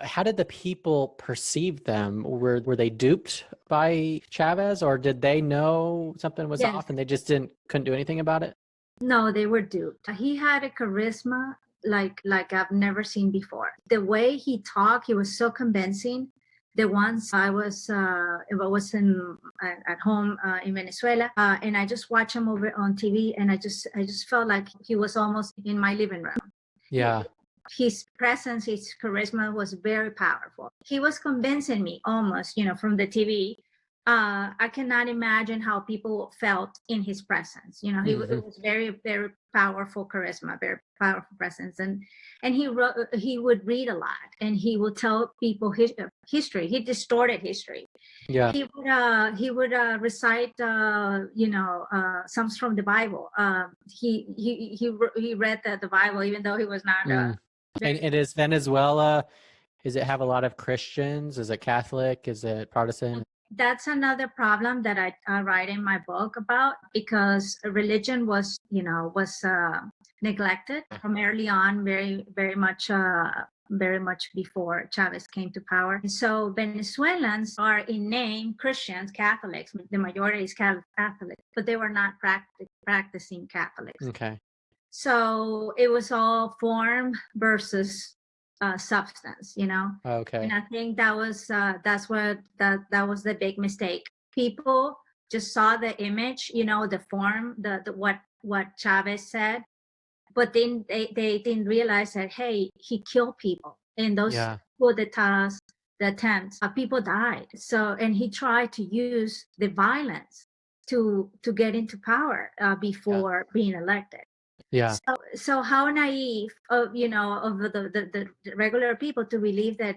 How did the people perceive them? Were they duped by Chavez, or did they know something was Yes. off and they just couldn't do anything about it? No, they were duped. He had a charisma like I've never seen before. The way he talked, he was so convincing. The once I was in at home in Venezuela, and I just watched him over on TV, and I just felt like he was almost in my living room. Yeah. His presence, his charisma was very powerful. He was convincing me almost, from the TV. I cannot imagine how people felt in his presence. It was very, very powerful charisma, very powerful presence, and he would read a lot, and he would tell people history. He distorted history. Yeah. He would recite, some from the Bible. He read the Bible, even though he was not. And is Venezuela, does it have a lot of Christians? Is it Catholic? Is it Protestant? That's another problem that I write in my book about, because religion was neglected from early on, very, very much before Chavez came to power. So Venezuelans are in name Christians, Catholics. The majority is Catholic, but they were not practicing Catholics. Okay. So it was all form versus substance, Okay. And I think that was that was the big mistake. People just saw the image, the form, the what Chavez said, but then they didn't realize that, hey, he killed people in those coup d'etats, the attempts. People died. So, and he tried to use the violence to get into power before being elected. Yeah. So how naive of the regular people to believe that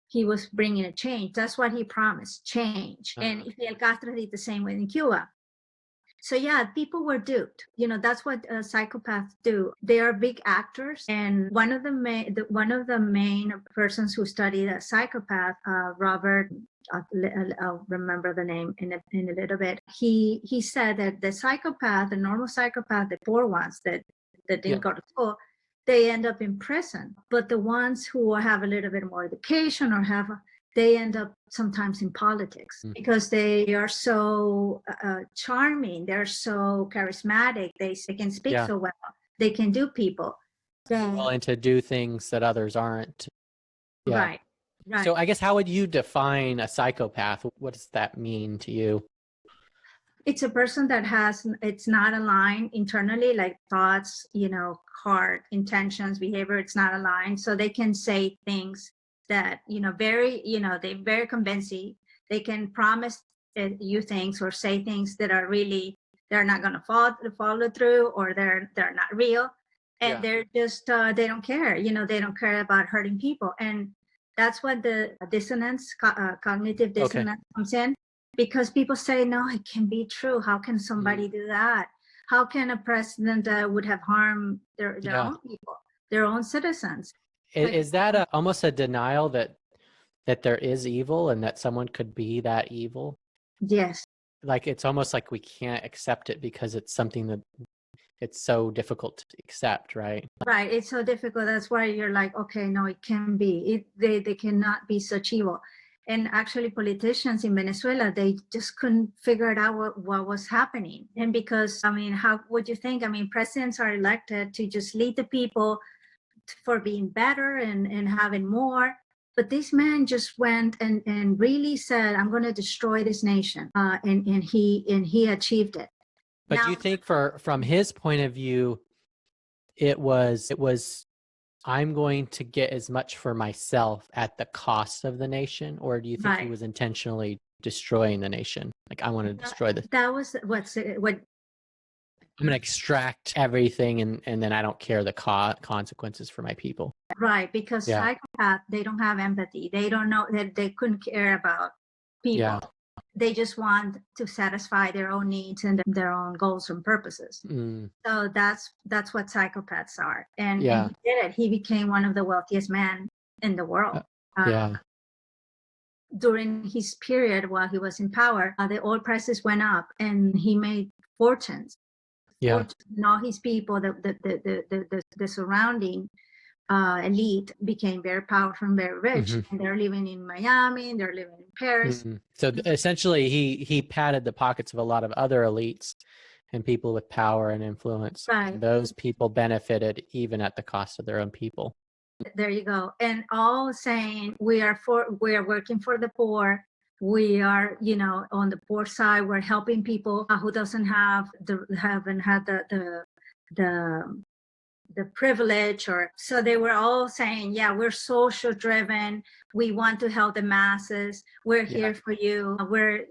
he was bringing a change. That's what he promised, change. And Fidel Castro did the same way in Cuba. So people were duped. That's what psychopaths do. They are big actors, and one of the main persons who studied a psychopath, Robert. I'll remember the name in a little bit. He said that the normal psychopath, the poor ones that didn't go to school, they end up in prison. But the ones who have a little bit more education they end up sometimes in politics because they are so charming, they're so charismatic, they can speak so well, they can do people. Willing to do things that others aren't. Yeah. Right. So I guess, how would you define a psychopath? What does that mean to you? It's a person that it's not aligned internally, like thoughts, heart, intentions, behavior, it's not aligned. So they can say things that, they're very convincing. They can promise you things or say things that are really, they're not going to follow through, or they're not real. And they're just, they don't care, they don't care about hurting people. And that's what the dissonance, cognitive dissonance comes in, because people say, no, it can be true. How can somebody do that? How can a president would have harmed their own people, their own citizens? Is that almost a denial that there is evil and that someone could be that evil? Yes. Like, it's almost like we can't accept it because it's something that it's so difficult to accept, right? Right. It's so difficult. That's why you're like, okay, no, it can be. They cannot be such evil. And actually, politicians in Venezuela, they just couldn't figure it out what was happening. And because, how would you think? Presidents are elected to just lead the people for being better and having more. But this man just went and really said, I'm going to destroy this nation. And he achieved it. But do you think from his point of view, it was I'm going to get as much for myself at the cost of the nation? Or do you think he was intentionally destroying the nation? Like, I want to destroy this. That was what I'm going to extract everything, and then I don't care the consequences for my people. Right, because psychopaths, they don't have empathy. They don't know that they couldn't care about people. Yeah. They just want to satisfy their own needs and their own goals and purposes. So that's what psychopaths are. And he did it. He became one of the wealthiest men in the world. During his period while he was in power, the oil prices went up, and he made fortunes. And all his people, the surrounding elite became very powerful and very rich, Mm-hmm. and they're living in Miami, they're living in Paris. Mm-hmm. So essentially, he padded the pockets of a lot of other elites and people with power and influence. Right. And those people benefited even at the cost of their own people. There you go. And all saying we are working for the poor. We are, on the poor side. We're helping people who haven't had the privilege, or so they were all saying, yeah, we're social driven. We want to help the masses. We're here for you. We're,